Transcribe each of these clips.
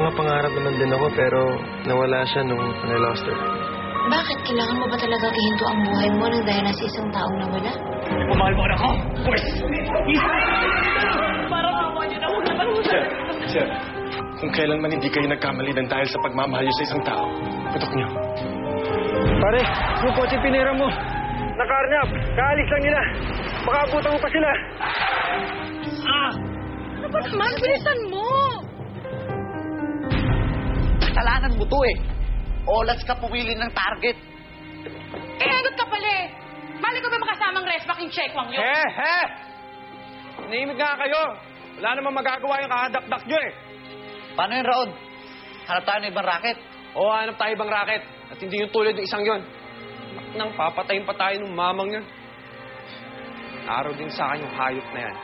nakapangarap naman din ako pero nawala siya nung I lost her. Bakit? Kailangan mo ba talagang ihinto ang buhay mo nang dahil na sa isang taong nawala? Pumahal mo anak ko! Boys! Parang awa niyo na huwag naman mo. Sir, kung kailanman hindi kayo nagkamali ng dahil sa pagmamahal niyo sa isang tao, putok niyo. Pare, yung kotse pinira mo. Nakarnap, kaalis lang nila. Baka abutan mo pa sila. Ano ba naman? Bilisan mo! Kasalanan mo to eh. Olas ka pumili ng target. Egot ka pala eh. Mali ko ba makasamang respack yung checkwang yun? Naimig nga kayo. Wala namang magagawa yung kahadakdak nyo eh. Paano yun, Raon? Hanap tayo ng ibang racket. Oo, hanap tayo ibang racket. At hindi yung tulad ng isang yon. Nang papatayin pa tayo ng mamang yun. Araw din sa akin yung hayop na yan.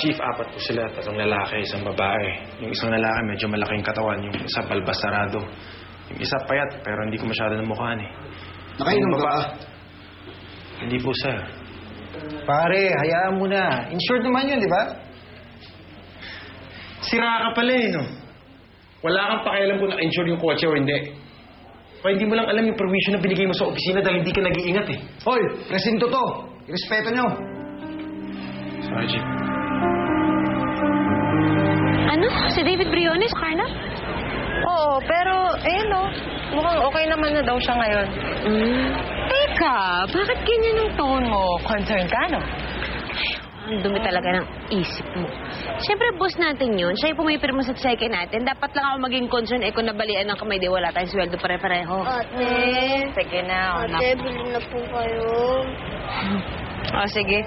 Chief, 4 po sila. 3 lalaki, 1 babae. Yung isang lalaki medyo malaking katawan. Yung isa balbasarado. Yung isa payat, pero hindi ko masyado namukhaan eh. Nakainom ka ba? Hindi po, sir. Pare, hayaan mo na. Insured naman yun, di ba? Sira ka pala eh, no? Wala kang pakialam kung na-insure yung kotse o hindi. O hindi mo lang alam yung permission na binigay mo sa opisina dahil hindi ka nag-iingat eh. Hoy, presinto to. Irespeto nyo. Sorry, Chief. Ano? Si David Briones, Carla? Oo, pero, no, mukhang okay naman na daw siya ngayon. Teka, bakit ganyan ang tone mo? Concerned ka, no? Ang dumi talaga ng isip mo. Siyempre, boss natin yun. Siya yung pumipirma sa cheque natin. Dapat lang ako maging concern kung nabalian ng kamay, di wala tayong sweldo pare-pareho. Ate. Sige na. Ate, bilhin na po kayo. Sige.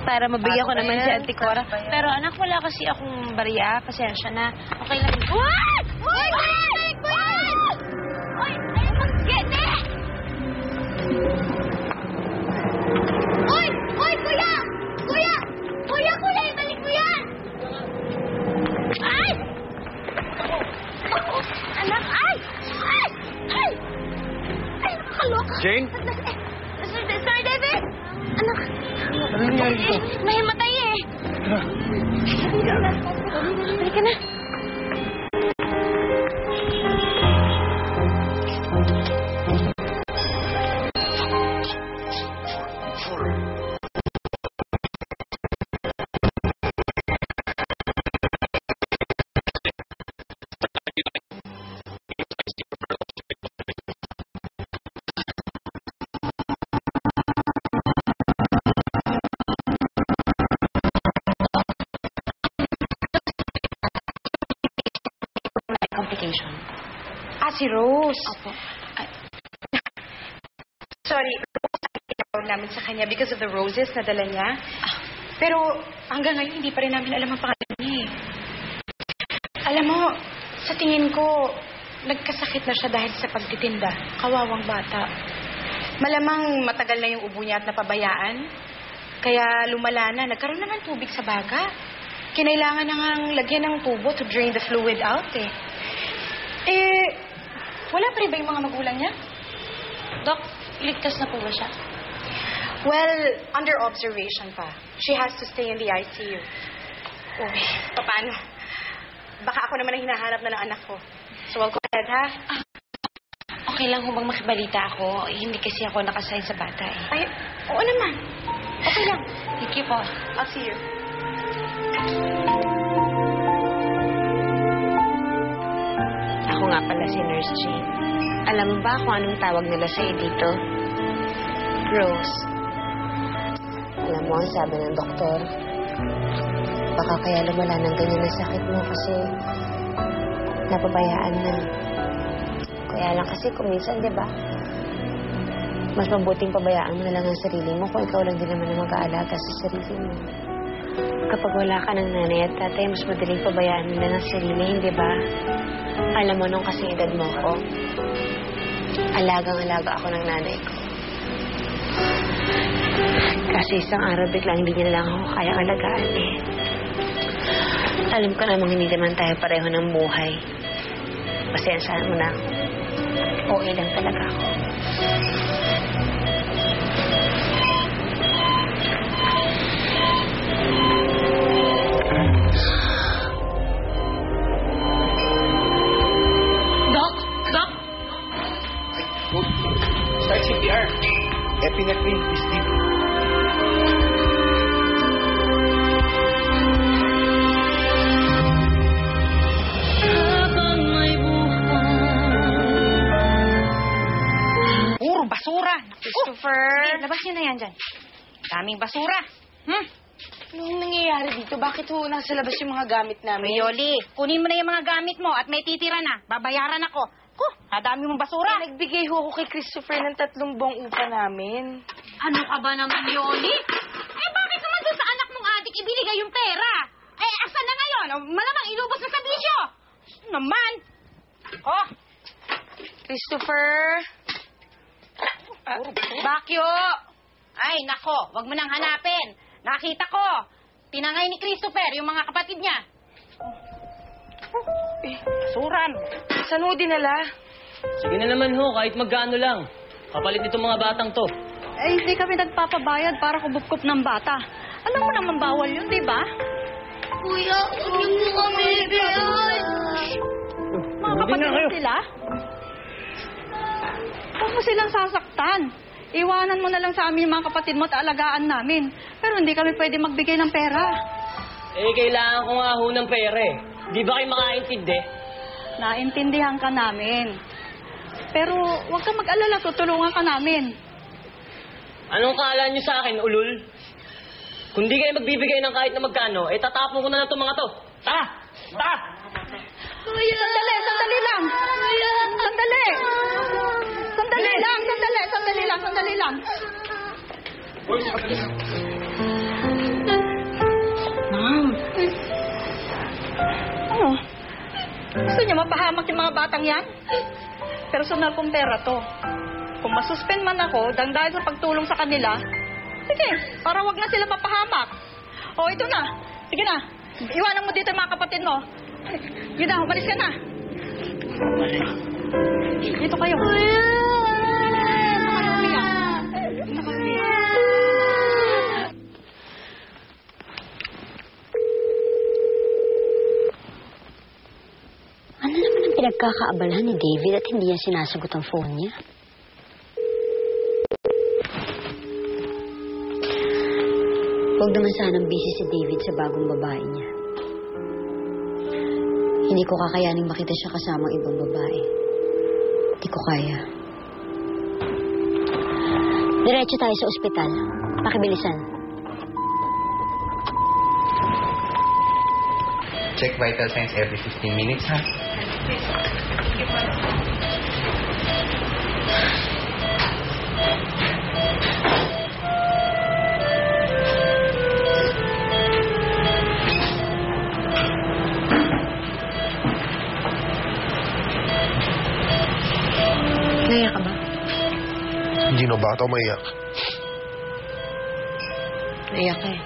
Para mabigyan ko naman si Auntie Cora. Pero anak, wala kasi akong barya. Pasensya na. Okay lang. What? Hoy! Hoy! Hoy! Ay, mag-gete! Hoy! Hoy, kuya! Kuya! Kuya! Kuya! Ibalik mo yan! Ay! Anak! Ay! Ay! Ay! Ay, nakakaloka! Jane? Sir David! Anak! Ano nangyari dito? Nahimatay eh! Halika na! Complication. Si Rose. Opo. Sorry, Rose namin sa kanya because of the roses na dala niya. Pero hanggang ngayon, hindi pa rin namin alam ang pangalan niya eh. Alam mo, sa tingin ko, nagkasakit na siya dahil sa pagtitinda. Kawawang bata. Malamang matagal na yung ubo niya at napabayaan. Kaya lumala na. Nagkaroon naman tubig sa baga. Kinailangan na ngang lagyan ng tubo to drain the fluid out eh. Wala pa rin ba yung mga magulang niya? Dok, ligtas na po ba siya? Well, under observation pa. She has to stay in the ICU. Uy, paano? Baka ako naman ang hinahanap na ng anak ko. So, I'll go ahead, ha? Okay lang bang makibalita ako. Hindi kasi ako nakasign sa bata eh. Ay, oo naman. Okay lang. Thank you po. I'll see you. Ako nga pala si Nurse Jane. Alam mo ba kung anong tawag nila sa'yo dito? Rose. Alam mo, ang sabi ng doktor, baka kaya lumala ng ganyan ang sakit mo kasi napabayaan na. Kaya lang kasi kung minsan, di ba, mas mabuting pabayaan mo na lang ang sarili mo kung ikaw lang din naman ang mag-aalaga sa sarili mo. Kapag wala ka ng nanay at tatay, mas madaling pabayaan mo na ng sarili, hindi ba? Alam mo, nung kasi edad mo ko, alagang-alaga ako ng nanay ko. Kasi isang araw biglang hindi niya na lang ako kayang alagaan eh. Alam ko namang hindi naman tayo pareho ng buhay. Pasensyahan mo na. Okay lang talaga ako. Daming basura. Anong nangyayari dito? Bakit ho nasa labas yung mga gamit namin? Yoli, kunin mo na yung mga gamit mo at may titira na. Babayaran ako. Nadami mong basura. Nagbigay ho ako kay Christopher ng 3 buwang upa namin. Ano ka ba naman, Yoli? Bakit naman doon sa anak mong adik ibinigay yung pera? Asan na ngayon? Malamang inubos na sa bisyo. Naman. Christopher? Bakyo! Ay, nako, wag mo nang hanapin. Nakita ko. Tinangay ni Christopher yung mga kapatid niya. Suran. Saan ho dinala? Sige na naman ho, kahit magkano lang. Kapalit nitong mga batang to. Hindi kami nagpapabayad para kubupkup ng bata. Alam mo naman bawal yun, di ba? Kuya, huwag niyo po kami ibigay. Mga kapatid mo sila? Huwag mo silang sasaktan. Iwanan mo na lang sa amin yung mga kapatid mo at alagaan namin. Pero hindi kami pwede magbigay ng pera. Kailangan ko nga ho ng pera eh. Di ba kayo makaintindi? Naintindihan ka namin. Pero huwag kang mag-alala, tutulungan ka namin. Anong kala nyo sa akin, ulul? Kung di kayo magbibigay ng kahit na magkano, tatapon ko na itong mga to. Tara! Tara! Sandali lang! Sandali lang! Ma'am! Ano? Gusto niyo mapahamak yung mga batang yan? Personal kong pera to. Kung masuspend man ako, dahil sa pagtulong sa kanila, sige, para wag na sila mapahamak. Ito na. Sige na. Iwanan mo dito yung mga kapatid mo. Yun na, umalis ka na. Dito kayo. Ano naman ang pinagkakaabalahan ni David at hindi niya sinasagot ang phone niya? Huwag naman sanang busy si David sa bagong babae niya. Hindi ko kakayaning makita siya kasamang ibang babae. Hindi ko kaya. Diretso tayo sa ospital. Pakibilisan. Check vital signs every 15 minutes, ha? Naiyak ka ba? Hindi na bata maiyak. Naiyak ka eh.